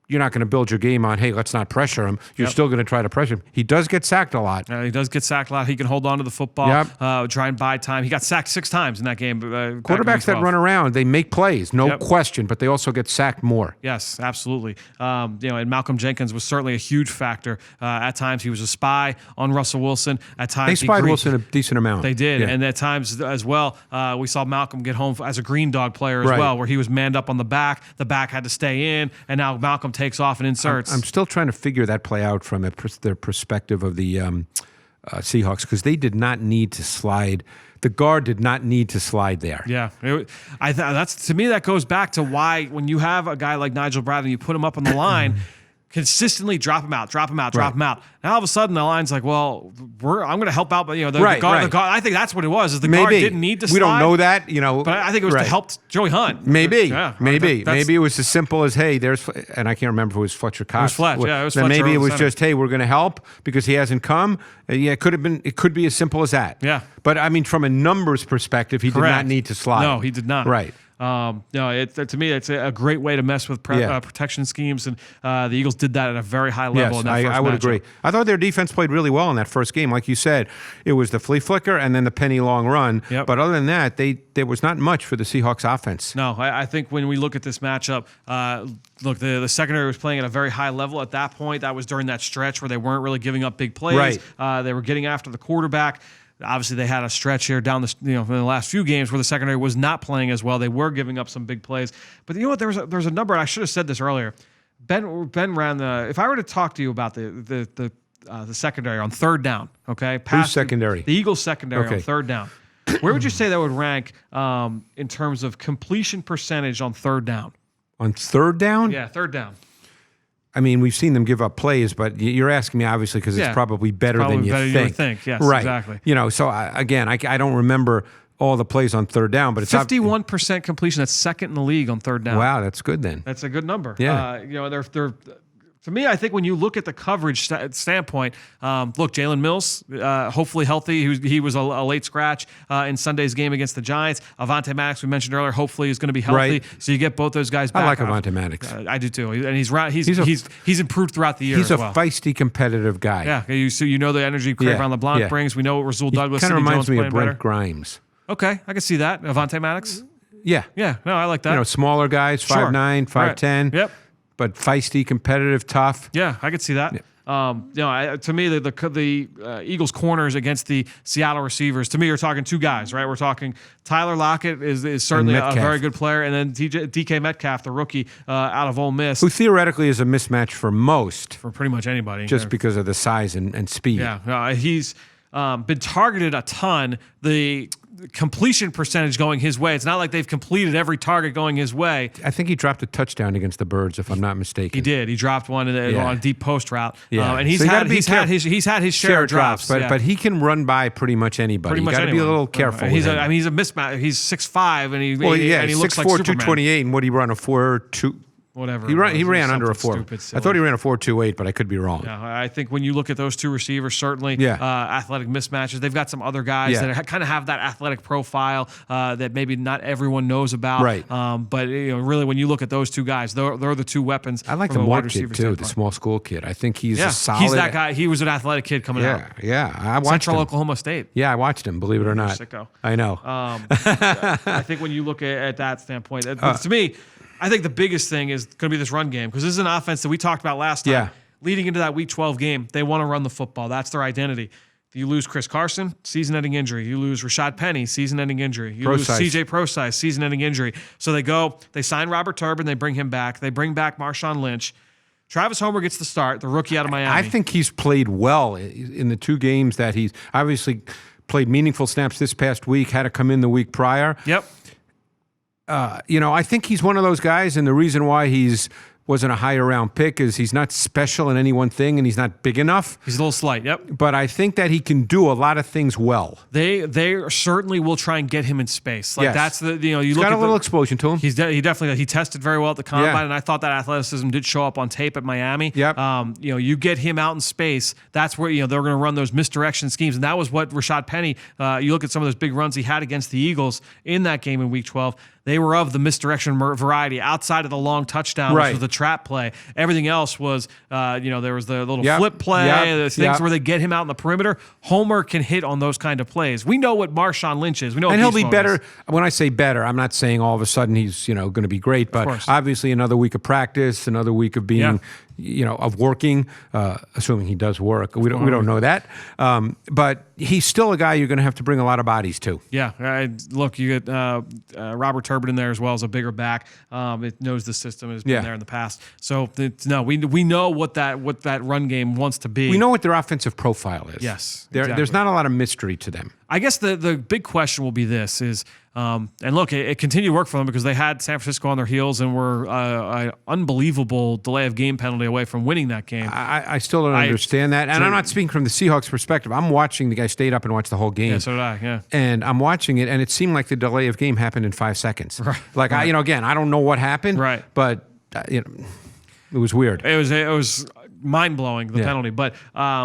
you're not going to build your game on, hey, let's not pressure him. You're still going to try to pressure him. He does get sacked a lot. He does get sacked a lot. He can hold on to the football, try and buy time. He got sacked 6 times in that game. Quarterbacks that run around, they make plays, no question, but they also get sacked more. Yes, absolutely. And Malcolm Jenkins was certainly a huge factor. At times, he was a spy on Russell Wilson. At times, they spied Wilson a decent amount. They did, and at times as well, we saw Malcolm get home as a green dog player as well, where he was manned up on the back. The back had to stay in, and now Malcolm takes off and inserts. I'm still trying to figure that play out from their perspective of the Seahawks, because they did not need to slide. The guard did not need to slide there. Yeah, that's to me that goes back to why when you have a guy like Nigel Bradley, you put him up on the line. Consistently drop him out. Now all of a sudden the line's like, well, I'm going to help out, but the guard. I think that's what it was. Is the guard didn't need to slide. We don't know that, but I think it was to help Joey Hunt. Maybe, maybe it was as simple as, hey, and I can't remember if it was Fletcher Cox. It was Fletch. Yeah, it was Fletcher. Maybe it was just, hey, we're going to help because he hasn't come. It could have been. It could be as simple as that. Yeah. But I mean, from a numbers perspective, he did not need to slide. No, he did not. Right. To me, it's a great way to mess with protection schemes, and the Eagles did that at a very high level. Yes, in that first I would matchup. agree. I thought their defense played really well in that first game. Like you said, it was the flea flicker and then the penny long run. Yep. But other than that, there was not much for the Seahawks offense. No, I think when we look at this matchup, the secondary was playing at a very high level at that point. That was during that stretch where they weren't really giving up big plays. Right. They were getting after the quarterback. Obviously, they had a stretch here down in the last few games where the secondary was not playing as well. They were giving up some big plays, but you know what? There's a number. And I should have said this earlier. Ben ran the. If I were to talk to you about the secondary on third down, okay, who's secondary? The Eagles secondary on third down. Where would you say that would rank in terms of completion percentage on third down? On third down? Yeah, third down. I mean, we've seen them give up plays, but you're asking me obviously because it's probably better than you think. You would think. Yes, right. Exactly. So I don't remember all the plays on third down, but it's 51% completion. That's second in the league on third down. Wow, that's good then. That's a good number. Yeah. They're To me, I think when you look at the coverage standpoint, look, Jalen Mills, hopefully healthy. He was a late scratch in Sunday's game against the Giants. Avonte Maddox, we mentioned earlier, hopefully is going to be healthy. Right. So you get both those guys back. I like Avonte Maddox. I do too. And he's improved throughout the year He's as well. a feisty, competitive guy. Yeah, so you know the energy Trayvon LeBlanc brings. We know what Rasul Douglas kind of reminds me of Brent better. Grimes. Okay, I can see that. Avonte Maddox? Yeah. Yeah, no, I like that. Smaller guys, 5'9", 5'10". Right. Yep. But feisty, competitive, tough. Yeah, I could see that. Yeah. To me, the Eagles' corners against the Seattle receivers, to me, you're talking two guys, right? We're talking Tyler Lockett is certainly a very good player, and then DK Metcalf, the rookie out of Ole Miss. Who theoretically is a mismatch for most. For pretty much anybody. Just because of the size and speed. Yeah, he's been targeted a ton. The completion percentage going his way. It's not like they've completed every target going his way. I think he dropped a touchdown against the Birds, if I'm not mistaken. He did. He dropped one on a deep post route. Yeah. And he's had his share of drops. But he can run by pretty much anybody. Pretty much you got to be a little careful. He's a mismatch. He's 6'5", and he looks like 6'4", Superman. 228, and what he run a 4.2. Whatever. He ran under a 4. Stupid, I thought he ran a 4.28, but I could be wrong. Yeah, I think when you look at those two receivers, certainly athletic mismatches. They've got some other guys that kind of have that athletic profile that maybe not everyone knows about. Right. But really, when you look at those two guys, they're the two weapons. I like the Moore kid too, the small school kid. I think he's a solid. He's that guy. He was an athletic kid coming out. Yeah. I watched Central him. Oklahoma State. Yeah, I watched him. Believe it or not. Sicko. I know. I think when you look at that standpoint, to me, I think the biggest thing is going to be this run game, because this is an offense that we talked about last time. Yeah. Leading into that Week 12 game, they want to run the football. That's their identity. You lose Chris Carson, season-ending injury. You lose Rashad Penny, season-ending injury. You lose C.J. Prosise, season-ending injury. So they sign Robert Turbin, they bring him back. They bring back Marshawn Lynch. Travis Homer gets the start, the rookie out of Miami. I think he's played well in the two games that he's obviously played meaningful snaps this past week, had to come in the week prior. Yep. I think he's one of those guys, and the reason why wasn't a higher round pick is he's not special in any one thing, and he's not big enough. He's a little slight, yep. But I think that he can do a lot of things well. They certainly will try and get him in space. That's the he's got a little explosion to him. He definitely tested very well at the combine, and I thought that athleticism did show up on tape at Miami. Yep. You get him out in space. That's where they're going to run those misdirection schemes, and that was what Rashad Penny. You look at some of those big runs he had against the Eagles in that game in Week 12. They were of the misdirection variety outside of the long touchdown, which was the trap play. Everything else was, there was the little flip play, the things where they get him out in the perimeter. Homer can hit on those kind of plays. We know what Marshawn Lynch is. We know, and what he'll be better. Is. When I say better, I'm not saying all of a sudden he's going to be great, but obviously another week of practice, another week of being. Of working, assuming he does work. We don't know that. But he's still a guy you're going to have to bring a lot of bodies to. Yeah. Look, you get Robert Turbin in there as well as a bigger back. It knows the system, has been there in the past. So we know what that run game wants to be. We know what their offensive profile is. Yes. There's not a lot of mystery to them. I guess the big question will be this is, and look, it continued to work for them because they had San Francisco on their heels and were an unbelievable delay of game penalty away from winning that game. I still don't understand that. And I'm not speaking from the Seahawks perspective. I'm watching the guy stayed up and watched the whole game. Yeah, so did I, yeah. And I'm watching it, and it seemed like the delay of game happened in 5 seconds. Right. Like, right. Again, I don't know what happened. Right. But, it was weird. It was mind-blowing, the penalty. But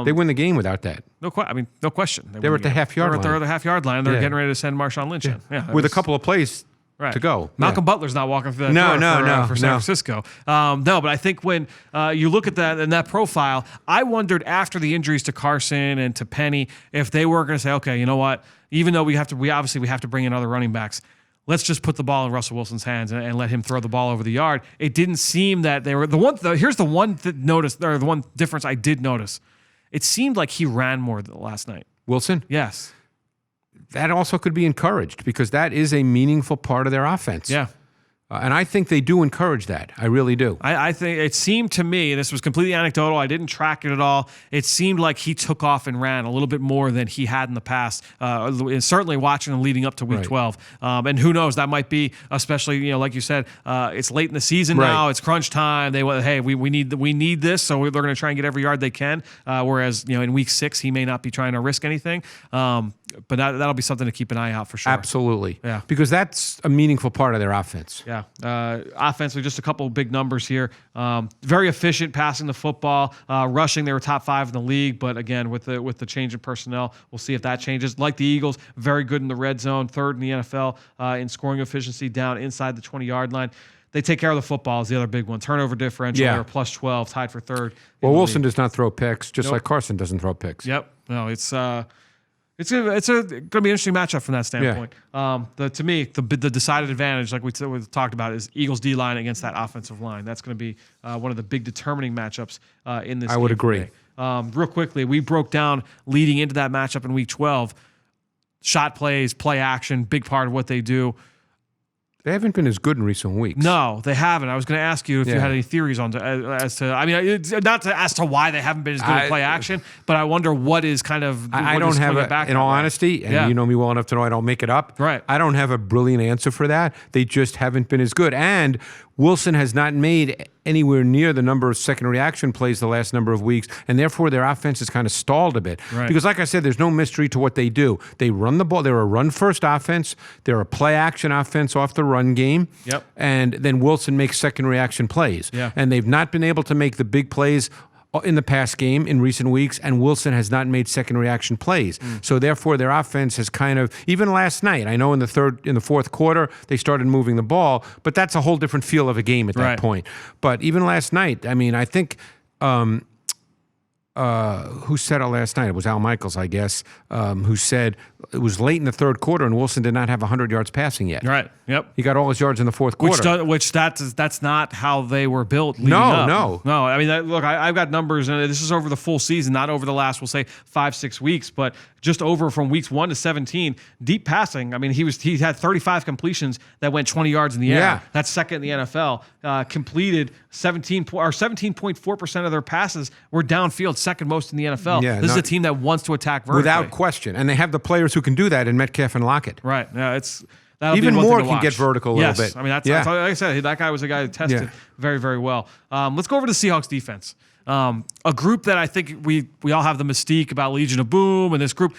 they win the game without that. No question. They were at the half-yard line. They were at the half-yard line. They're getting ready to send Marshawn Lynch in. Yeah, with a couple of plays to go. Malcolm Butler's not walking through that door for San Francisco. But I think when you look at that and that profile, I wondered after the injuries to Carson and to Penny if they were going to say, okay, you know what? Even though we have to bring in other running backs, let's just put the ball in Russell Wilson's hands and let him throw the ball over the yard. It didn't seem that they were here's the one the one difference I did notice. It seemed like he ran more last night. Wilson? Yes. That also could be encouraged because that is a meaningful part of their offense. Yeah. And I think they do encourage that. I really do. I think it seemed to me, and this was completely anecdotal, I didn't track it at all, it seemed like he took off and ran a little bit more than he had in the past, certainly watching him leading up to Week 12. And who knows, that might be, especially, like you said, it's late in the season now, it's crunch time, we need this, so they're going to try and get every yard they can, whereas, in Week 6, he may not be trying to risk anything. but that'll be something to keep an eye out for sure. Absolutely. Yeah. Because that's a meaningful part of their offense. Yeah. Offensively, just a couple of big numbers here. Very efficient passing the football. Rushing, they were top 5 in the league. But again, with the change in personnel, we'll see if that changes. Like the Eagles, very good in the red zone, 3rd in the NFL in scoring efficiency down inside the 20-yard line. They take care of the football is the other big one. Turnover differential, they're plus 12, tied for 3rd. Well, Wilson does not throw picks, just like Carson doesn't throw picks. Yep. No, it's going to be an interesting matchup from that standpoint. To me, the decided advantage, like we talked about, is Eagles D-line against that offensive line. That's going to be one of the big determining matchups in this game. I would agree. Real quickly, we broke down leading into that matchup in Week 12. Shot plays, play action, big part of what they do. They haven't been as good in recent weeks. No, they haven't. I was going to ask you if you had any theories on as to. I mean, it's not as to why they haven't been as good at play action, but I wonder what is kind of. I don't have in all honesty, and you know me well enough to know I don't make it up. Right. I don't have a brilliant answer for that. They just haven't been as good, and Wilson has not made anywhere near the number of second reaction plays the last number of weeks, and therefore their offense is kind of stalled a bit. Right. Because like I said, there's no mystery to what they do. They run the ball. They're a run-first offense. They're a play-action offense off the run game. Yep. And then Wilson makes second reaction plays. Yeah. And they've not been able to make the big plays in the past game in recent weeks, and Wilson has not made second reaction plays. So therefore their offense has kind of, even last night, I know in the fourth quarter they started moving the ball, but that's a whole different feel of a game at that point. But even last night, I mean, I think who said it last night? It was Al Michaels, I guess, who said it was late in the third quarter and Wilson did not have 100 yards passing yet. Right. Yep. He got all his yards in the fourth quarter. That's not how they were built. No. I mean, look, I've got numbers, and this is over the full season, not over the last, we'll say, 5-6 weeks, but just over from weeks 1 to 17. Deep passing. I mean, he had 35 completions that went 20 yards in the air. Yeah. That's second in the NFL. Completed 17.4% of their passes were downfield, second most in the NFL. Yeah, this is a team that wants to attack vertically. Without question. And they have the players who can do that in Metcalf and Lockett. Right. Yeah, even more can get vertical a little bit. I mean, that's like I said, that guy was a guy that tested very, very well. Let's go over to the Seahawks defense. A group that I think we all have the mystique about Legion of Boom, and this group.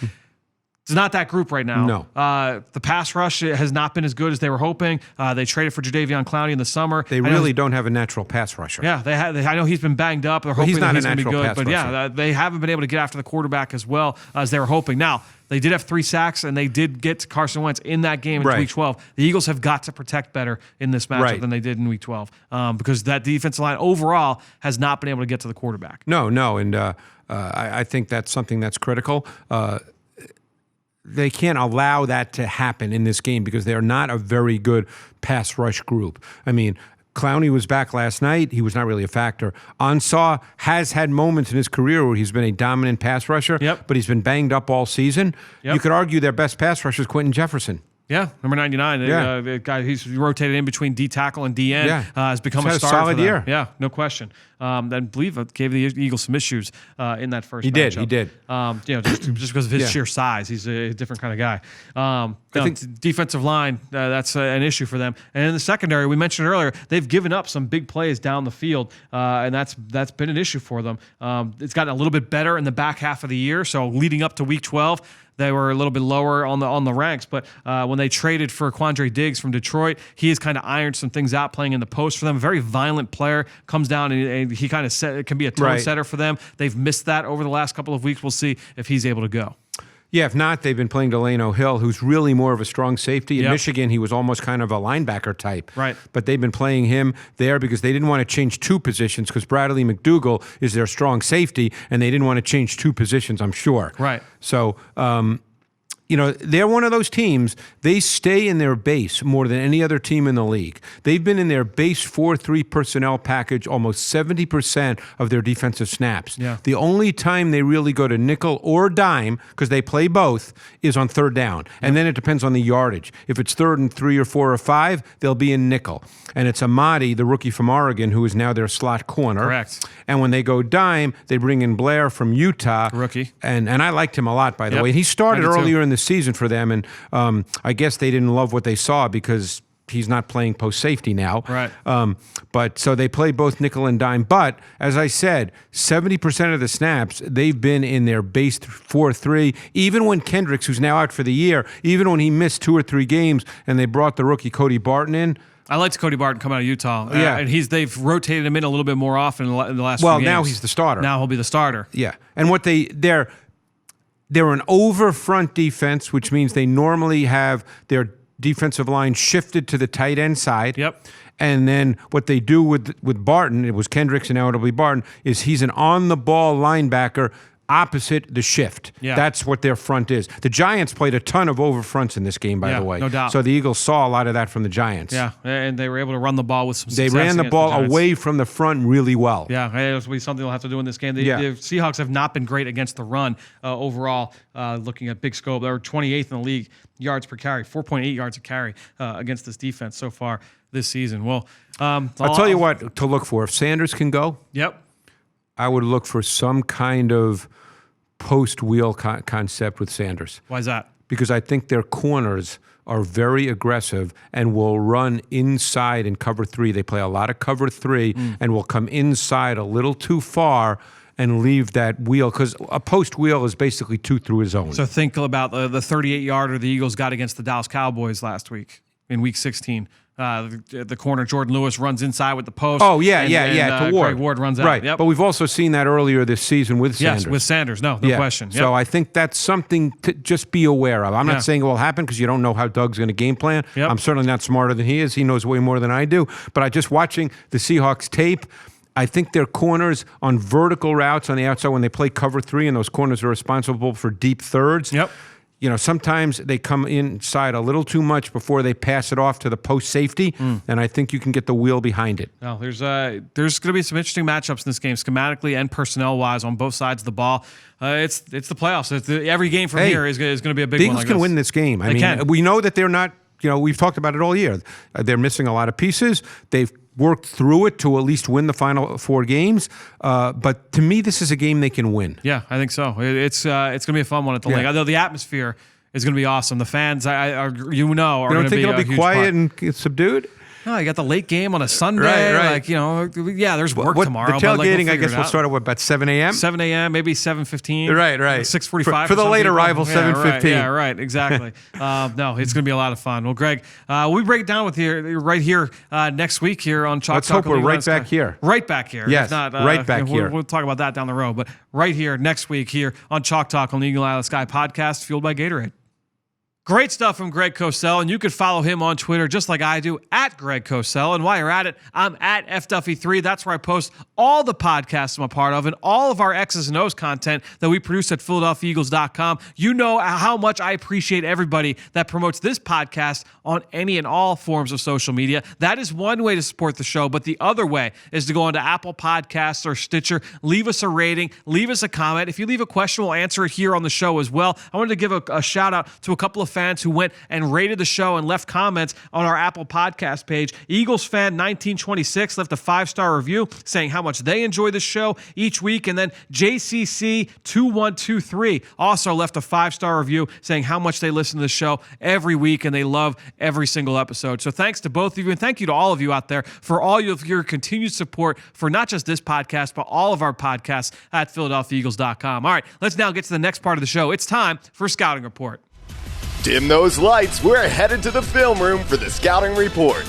It's not that group right now. No. The pass rush has not been as good as they were hoping. They traded for Jadeveon Clowney in the summer. They really don't have a natural pass rusher. Yeah, I know he's been banged up. They're hoping that he's going to be good. But yeah, they haven't been able to get after the quarterback as well as they were hoping. Now, they did have 3 sacks, and they did get to Carson Wentz in that game in Week 12. The Eagles have got to protect better in this matchup than they did in Week 12 because that defensive line overall has not been able to get to the quarterback. No, and I think that's something that's critical. They can't allow that to happen in this game because they're not a very good pass rush group. I mean, Clowney was back last night. He was not really a factor. Ansah has had moments in his career where he's been a dominant pass rusher, but he's been banged up all season. You could argue their best pass rusher is Quentin Jefferson. Yeah, number 99. The guy he's rotated in between D tackle and DN has become a starter. Solid year. Yeah, no question. I believe it gave the Eagles some issues in that first matchup. He did. Just because of his sheer size, he's a different kind of guy. I think defensive line, that's an issue for them. And in the secondary, we mentioned earlier, they've given up some big plays down the field, and that's been an issue for them. It's gotten a little bit better in the back half of the year. So leading up to Week 12. They were a little bit lower on the ranks, but when they traded for Quandre Diggs from Detroit, he has kind of ironed some things out playing in the post for them. A very violent player, comes down and he kind of can be a tone setter for them. They've missed that over the last couple of weeks. We'll see if he's able to go. Yeah, if not, they've been playing Delano Hill, who's really more of a strong safety. In Michigan, he was almost kind of a linebacker type. Right. But they've been playing him there because they didn't want to change 2 positions because Bradley McDougall is their strong safety, and they didn't want to change 2 positions, I'm sure. Right. So, they're one of those teams, they stay in their base more than any other team in the league. They've been in their base 4-3 personnel package almost 70% of their defensive snaps. Yeah. The only time they really go to nickel or dime, because they play both, is on third down. And then it depends on the yardage. If it's 3rd and 3 or 4 or 5, they'll be in nickel. And it's Amadi, the rookie from Oregon, who is now their slot corner. Correct. And when they go dime, they bring in Blair from Utah. Rookie. And I liked him a lot, by the way. He started earlier in the season for them, and I guess they didn't love what they saw because he's not playing post safety now. Right. But so they play both nickel and dime. But as I said, 70% of the snaps, they've been in their base 4-3. Even when Kendricks, who's now out for the year, even when he missed 2 or 3 games and they brought the rookie Cody Barton in. I liked Cody Barton coming out of Utah. Yeah. And they've rotated him in a little bit more often in the last few games. Well, now he's the starter. Now he'll be the starter. Yeah. And what they're an over front defense, which means they normally have their defensive line shifted to the tight end side. Yep. And then what they do with Barton, it was Kendricks and now it'll be Barton, is he's an on-the-ball linebacker opposite the shift. Yeah. That's what their front is. The Giants played a ton of over fronts in this game, by the way. No doubt. So the Eagles saw a lot of that from the Giants. Yeah, and they were able to run the ball with some They success. ran the against ball Giants. away from the front really well. Yeah, it'll be something they'll have to do in this game. The Seahawks have not been great against the run overall. Looking at big scope, they're 28th in the league yards per carry, 4.8 yards a carry against this defense so far this season. Well, I'll tell you what to look for. If Sanders can go, I would look for some kind of post-wheel concept with Sanders. Why is that? Because I think their corners are very aggressive and will run inside in cover 3. They play a lot of cover 3 and will come inside a little too far and leave that wheel, because a post wheel is basically 2 through his own. So think about the 38-yarder the Eagles got against the Dallas Cowboys last week in Week 16. The corner, Jordan Lewis, runs inside with the post. Oh, yeah, to Ward. Greg Ward runs out. Right, Yep. but we've also seen that earlier this season with Sanders. Yes, with Sanders. No question. Yep. So I think that's something to just be aware of. I'm not saying it will happen because you don't know how Doug's going to game plan. Yep. I'm certainly not smarter than he is. He knows way more than I do. But I just watching the Seahawks tape, I think their corners on vertical routes on the outside when they play cover 3 and those corners are responsible for deep thirds. Yep. You know, sometimes they come inside a little too much before they pass it off to the post safety, and I think you can get the wheel behind it. No, there's going to be some interesting matchups in this game, schematically and personnel-wise, on both sides of the ball. It's the playoffs. Every game from here is going to be a big one. The Eagles can win this game. I mean, we know that they're not. You know, we've talked about it all year. They're missing a lot of pieces. They've worked through it to at least win the final 4 games. But to me, this is a game they can win. Yeah, I think so. It's going to be a fun one at the league. Although the atmosphere is going to be awesome. The fans, are going to be. You don't think it'll be quiet and subdued? No, you got the late game on a Sunday. Right. Like, there's work tomorrow. The tailgating, I guess, will start at about 7 a.m.? 7 a.m., maybe 7:15. Right. 6:45. For the late arrival, 7:15. Yeah, right, exactly. No, it's going to be a lot of fun. Well, Greg, we'll break it down with you right here next week here on Chalk Let's Talk. hope we're right back here. Right back here. Yes, if not, right back here. We'll talk about that down the road. But right here next week here on Chalk Talk on the Eagle Eye in the Sky podcast, fueled by Gatorade. Great stuff from Greg Cosell, and you could follow him on Twitter just like I do, at Greg Cosell. And while you're at it, I'm at FDuffy3. That's where I post all the podcasts I'm a part of and all of our X's and O's content that we produce at PhiladelphiaEagles.com. You know how much I appreciate everybody that promotes this podcast on any and all forms of social media. That is one way to support the show, but the other way is to go onto Apple Podcasts or Stitcher, leave us a rating, leave us a comment. If you leave a question, we'll answer it here on the show as well. I wanted to give a shout out to a couple of fans who went and rated the show and left comments on our Apple Podcast page. Eagles fan 1926 left a 5-star review saying how much they enjoy the show each week, and then JCC 2123 also left a 5-star review saying how much they listen to the show every week and they love every single episode. So thanks to both of you, and thank you to all of you out there for all of your continued support for not just this podcast, but all of our podcasts at PhiladelphiaEagles.com. All right, let's now get to the next part of the show. It's time for Scouting Report. Dim those lights. We're headed to the film room for the Scouting Report.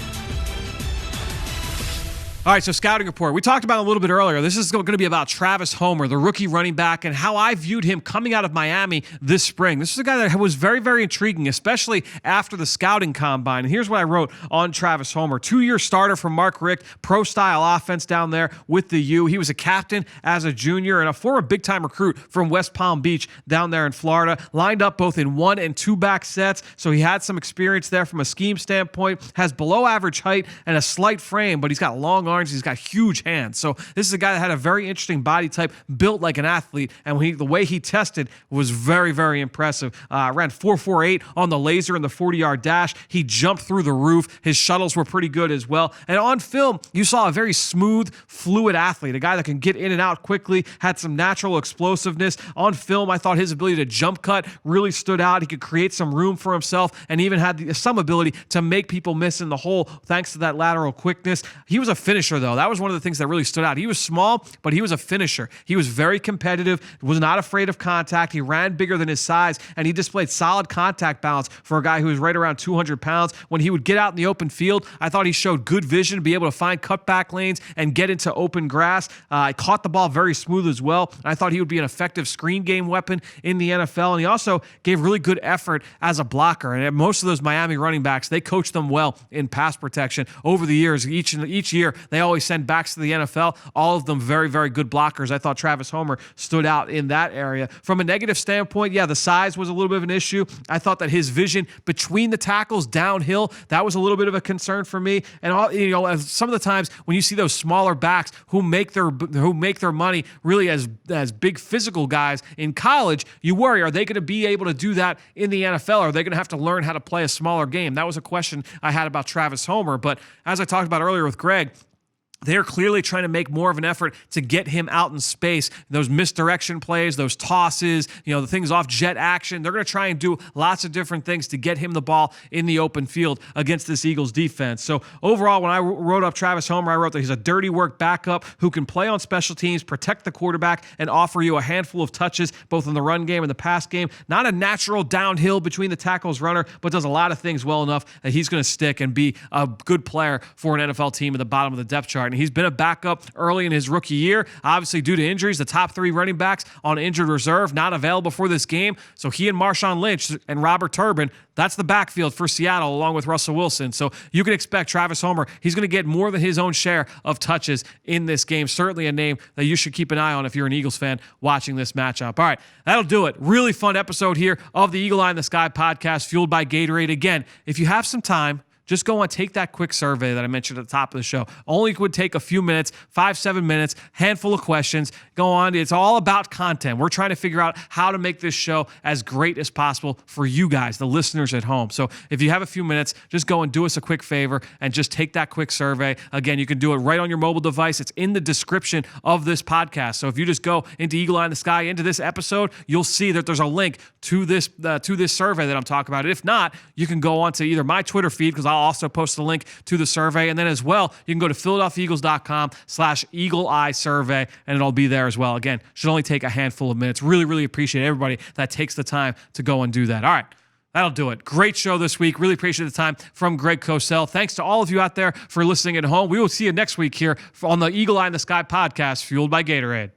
All right, so Scouting Report. We talked about it a little bit earlier. This is going to be about Travis Homer, the rookie running back, and how I viewed him coming out of Miami this spring. This is a guy that was very, very intriguing, especially after the scouting combine. And here's what I wrote on Travis Homer. 2-year starter from Mark Richt, pro-style offense down there with the U. He was a captain as a junior and a former big-time recruit from West Palm Beach down there in Florida. Lined up both in 1- and 2-back sets, so he had some experience there from a scheme standpoint. Has below-average height and a slight frame, but he's got long arms. He's got huge hands. So this is a guy that had a very interesting body type, built like an athlete, and the way he tested was very, very impressive. Ran 4.48 on the laser in the 40-yard dash. He jumped through the roof. His shuttles were pretty good as well. And on film, you saw a very smooth, fluid athlete, a guy that can get in and out quickly, had some natural explosiveness. On film, I thought his ability to jump cut really stood out. He could create some room for himself and even had some ability to make people miss in the hole thanks to that lateral quickness. He was a finisher, though. That was one of the things that really stood out. He was small, but he was a finisher. He was very competitive, was not afraid of contact. He ran bigger than his size, and he displayed solid contact balance for a guy who was right around 200 pounds. When he would get out in the open field, I thought he showed good vision to be able to find cutback lanes and get into open grass. I caught the ball very smooth as well. I thought he would be an effective screen game weapon in the NFL, and he also gave really good effort as a blocker. And most of those Miami running backs, they coach them well in pass protection over the years. Each year, they always send backs to the NFL. All of them very, very good blockers. I thought Travis Homer stood out in that area. From a negative standpoint, yeah, the size was a little bit of an issue. I thought that his vision between the tackles downhill, that was a little bit of a concern for me. And some of the times when you see those smaller backs who make their money really as big physical guys in college, you worry, are they going to be able to do that in the NFL? Are they going to have to learn how to play a smaller game? That was a question I had about Travis Homer. But as I talked about earlier with Greg, they're clearly trying to make more of an effort to get him out in space. Those misdirection plays, those tosses, the things off jet action. They're going to try and do lots of different things to get him the ball in the open field against this Eagles defense. So overall, when I wrote up Travis Homer, I wrote that he's a dirty work backup who can play on special teams, protect the quarterback, and offer you a handful of touches both in the run game and the pass game. Not a natural downhill between the tackles runner, but does a lot of things well enough that he's going to stick and be a good player for an NFL team at the bottom of the depth chart. And he's been a backup early in his rookie year, obviously due to injuries. The top three running backs on injured reserve, not available for this game. So he and Marshawn Lynch and Robert Turbin, that's the backfield for Seattle along with Russell Wilson. So you can expect Travis Homer, he's going to get more than his own share of touches in this game. Certainly a name that you should keep an eye on if you're an Eagles fan watching this matchup. All right, that'll do it. Really fun episode here of the Eagle Eye in the Sky podcast, fueled by Gatorade. Again, if you have some time, just go and take that quick survey that I mentioned at the top of the show. Only would take a few minutes, 5-7 minutes, handful of questions. Go on. It's all about content. We're trying to figure out how to make this show as great as possible for you guys, the listeners at home. So if you have a few minutes, just go and do us a quick favor and just take that quick survey. Again, you can do it right on your mobile device. It's in the description of this podcast. So if you just go into Eagle Eye in the Sky, into this episode, you'll see that there's a link to this survey that I'm talking about. If not, you can go on to either my Twitter feed, because I'll also post a link to the survey. And then as well, you can go to PhiladelphiaEagles.com/Eagle-Eye survey, and it'll be there as well. Again, should only take a handful of minutes. Really, really appreciate everybody that takes the time to go and do that. All right. That'll do it. Great show this week. Really appreciate the time from Greg Cosell. Thanks to all of you out there for listening at home. We will see you next week here on the Eagle Eye in the Sky podcast, fueled by Gatorade.